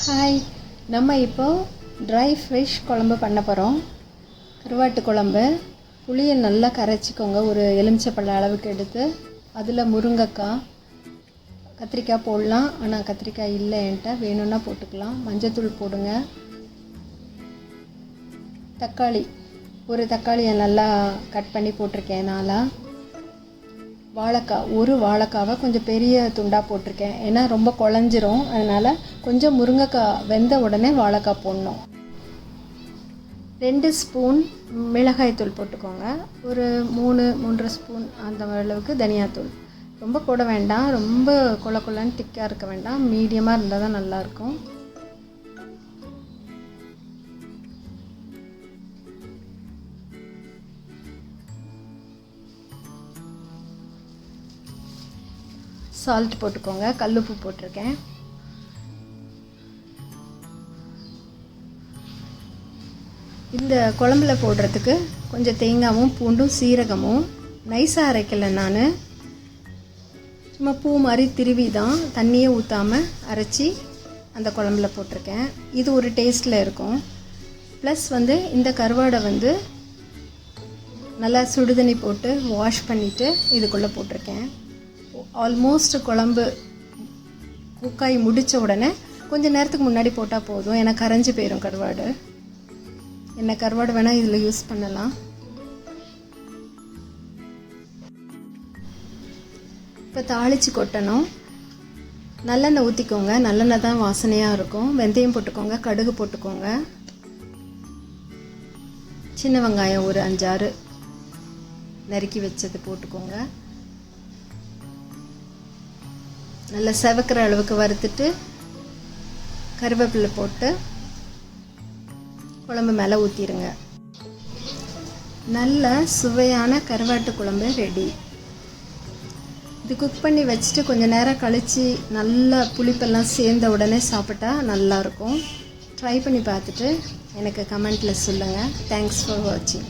Hi, நம்ம இப்போ try fish குழம்பு பண்ண போகிறோம். கருவாட்டு குழம்பு. புளியை நல்லா கரைச்சிக்கோங்க, ஒரு எலுமிச்சைப்பழ அளவுக்கு எடுத்து. அதில் முருங்கைக்காய், கத்திரிக்காய் போடலாம், ஆனால் கத்திரிக்காய் இல்லை என்கிட்ட, வேணும்னா போட்டுக்கலாம். மஞ்சத்தூள் போடுங்க. தக்காளி, ஒரு தக்காளியை நல்லா கட் பண்ணி போட்டிருக்கேன் நாளாக. வாழைக்காய், ஒரு வாழைக்காவை கொஞ்சம் பெரிய துண்டாக போட்டிருக்கேன், ஏன்னா ரொம்ப குழஞ்சிரும். அதனால் கொஞ்சம் முருங்கைக்காய் வெந்த உடனே வாழைக்காய் போடணும். 2 ஸ்பூன் மிளகாய்த்தூள் போட்டுக்கோங்க. ஒரு 3-3.5 ஸ்பூன் அந்த அளவுக்கு தனியாத்தூள். ரொம்ப போட வேண்டாம், ரொம்ப கொலன்னு திக்காக இருக்க வேண்டாம், மீடியமாக இருந்தால் தான் நல்லாயிருக்கும். சால்ட் போட்டுக்கோங்க, கல்லுப்பு போட்டிருக்கேன். இந்த குழம்புல போடுறதுக்கு கொஞ்சம் தேங்காயும் பூண்டும் சீரகமும் நைஸாக அரைக்கலை, நான் சும்மா பூ மாதிரி திருவி தான், தண்ணியே ஊற்றாமல் அரைச்சி அந்த குழம்புல போட்டிருக்கேன். இது ஒரு டேஸ்ட்டில் இருக்கும். ப்ளஸ் இந்த கருவாடை நல்லா சுடுதண்ணி போட்டு வாஷ் பண்ணிவிட்டு இதுக்குள்ளே போட்டிருக்கேன். ஆல்மோஸ்ட் குழம்பு குக்காய் முடித்த உடனே கொஞ்சம் நேரத்துக்கு முன்னாடி போட்டால் போதும், ஏன்னா கரைஞ்சி போயிடும் கருவாடு. என்ன கருவாடு வேணால் இதில் யூஸ் பண்ணலாம். இப்போ தாளித்து கொட்டணும். நல்லெண்ணெய் ஊற்றிக்கோங்க, நல்லெண்ணெய் தான் வாசனையாக இருக்கும். வெந்தயம் போட்டுக்கோங்க, கடுகு போட்டுக்கோங்க. சின்ன வெங்காயம் ஒரு 5-6 நறுக்கி வச்சது போட்டுக்கோங்க. நல்லா செவக்கிற அளவுக்கு வறுத்துட்டு கருவேப்பிலை போட்டு குழம்பு மேலே ஊற்றிடுங்க. நல்ல சுவையான கருவாட்டு குழம்பு ரெடி. இது குக் பண்ணி வச்சுட்டு கொஞ்சம் நேரம் கழித்து நல்லா புளிப்பெல்லாம் சேர்ந்த உடனே சாப்பிட்டா நல்லாயிருக்கும். ட்ரை பண்ணி பார்த்துட்டு எனக்கு கமெண்ட்டில் சொல்லுங்கள். தேங்க்ஸ் ஃபார் வாட்சிங்.